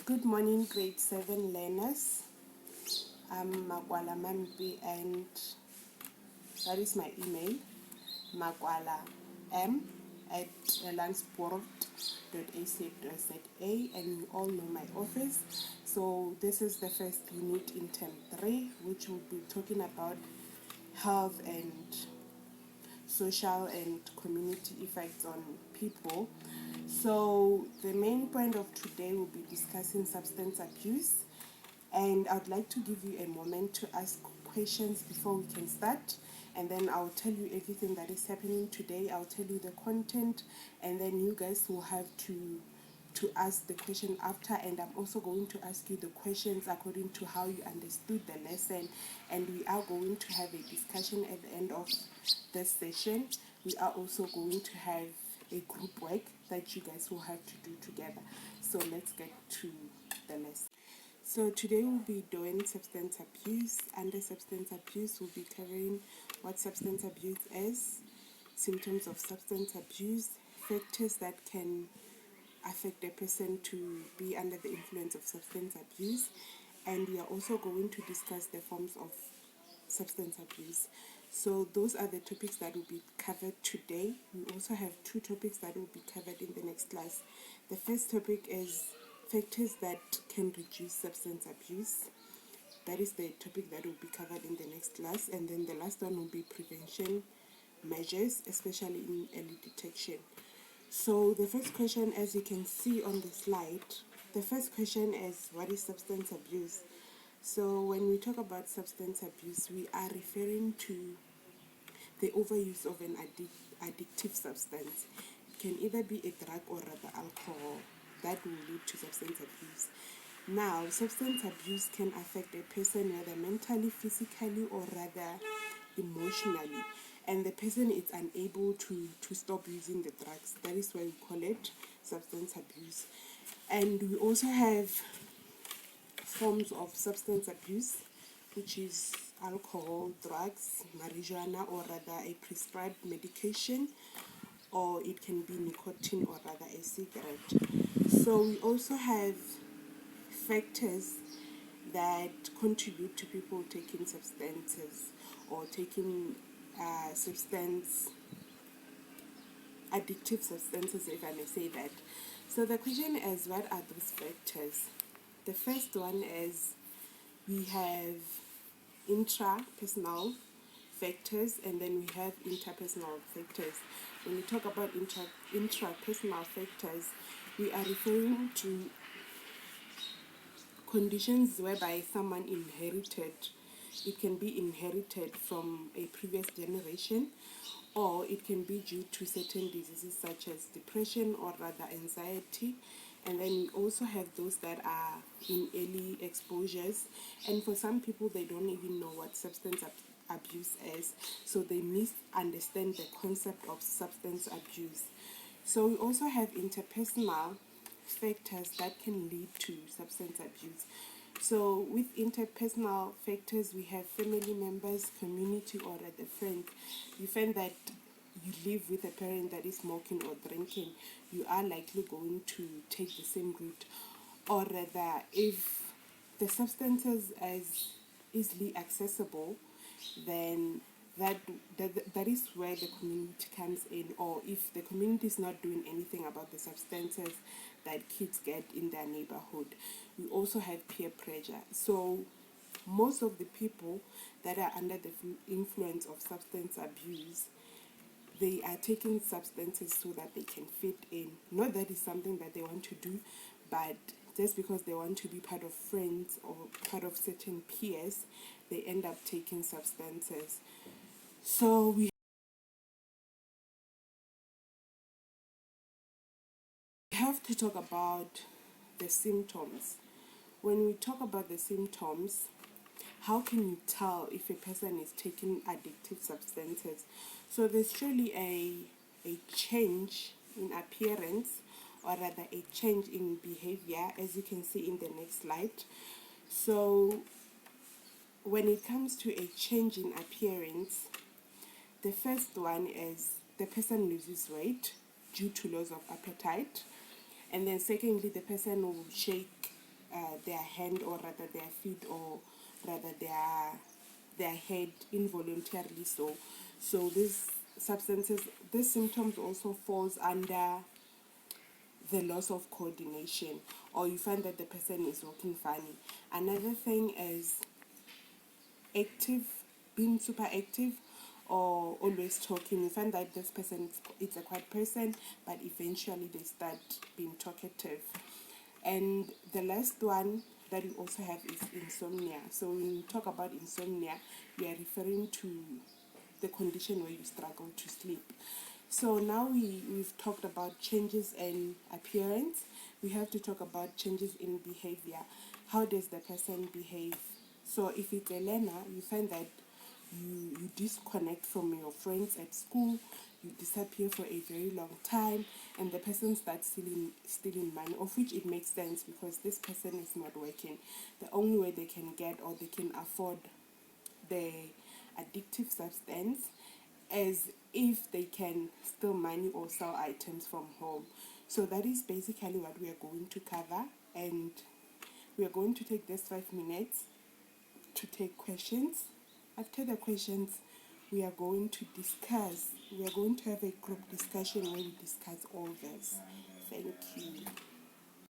Good morning, grade 7 learners. I'm Makwala Mampi, and that is my email, makwala@landsport.ac.za, and you all know my office. So this is the first unit in term 3, which will be talking about health and social and community effects on people. So the main point of today will be discussing substance abuse, and I'd like to give you a moment to ask questions before we can start, and then I'll tell you everything that is happening today. I'll tell you the content, and then you guys will have to ask the question after, and I'm also going to ask you the questions according to how you understood the lesson, and we are going to have a discussion at the end of this session. We are also going to have a group work that you guys will have to do together. So let's get to the lesson. So today we'll be doing substance abuse. Under substance abuse, we'll be covering what substance abuse is, symptoms of substance abuse, factors that can affect a person to be under the influence of substance abuse, and we are also going to discuss the forms of substance abuse. So those are the topics that will be covered today. We also have 2 topics that will be covered in the next class. The first topic is factors that can reduce substance abuse. That is the topic that will be covered in the next class, and then the last one will be prevention measures, especially in early detection. So the first question, as you can see on the slide, the first question is, what is substance abuse? So when we talk about substance abuse, we are referring to the overuse of an addictive substance. It can either be a drug or rather alcohol that will lead to substance abuse. Now, substance abuse can affect a person whether mentally, physically, or rather emotionally, and the person is unable to stop using the drugs. That is why we call it substance abuse. And we also have forms of substance abuse, which is alcohol, drugs, marijuana, or rather a prescribed medication, or it can be nicotine or rather a cigarette. So we also have factors that contribute to people taking substances or taking addictive substances, if I may say that. So the question is, what are those factors? The first one is, we have intrapersonal factors, and then we have interpersonal factors. When we talk about intrapersonal factors, we are referring to conditions whereby someone inherited. It can be inherited from a previous generation, or it can be due to certain diseases such as depression or rather anxiety. And then we also have those that are in early exposures, and for some people they don't even know what substance abuse is, so they misunderstand the concept of substance abuse. So we also have interpersonal factors that can lead to substance abuse. So with interpersonal factors, we have family members, community, or other friends. You find that you live with a parent that is smoking or drinking, you are likely going to take the same route. Or rather, if the substances is easily accessible, then that is where the community comes in. Or if the community is not doing anything about the substances that kids get in their neighborhood. We also have peer pressure. So most of the people that are under the influence of substance abuse, they are taking substances so that they can fit in. Not that it's something that they want to do, but just because they want to be part of friends or part of certain peers, they end up taking substances. So we have to talk about the symptoms. When we talk about the symptoms, how can you tell if a person is taking addictive substances? So there's surely a change in appearance, or rather a change in behavior, as you can see in the next slide. So when it comes to a change in appearance, the first one is the person loses weight due to loss of appetite. And then secondly, the person will shake their hand, or rather their feet, or rather their head involuntarily. So these symptoms also falls under the loss of coordination, or you find that the person is walking funny. Another thing is active, being super active, or always talking. You find that this person it's a quiet person, but eventually they start being talkative. And the last one that we also have is insomnia. So when we talk about insomnia, we are referring to the condition where you struggle to sleep. So now we've talked about changes in appearance. We have to talk about changes in behavior. How does the person behave? So if it's a learner, you find that you disconnect from your friends at school, you disappear for a very long time, and the person starts stealing money, of which it makes sense because this person is not working. The only way they can get, or they can afford, the addictive substance as if they can steal money or sell items from home. So that is basically what we are going to cover, and we are going to take this 5 minutes to take questions. After the questions, we are going to have a group discussion where we discuss all this. Thank you.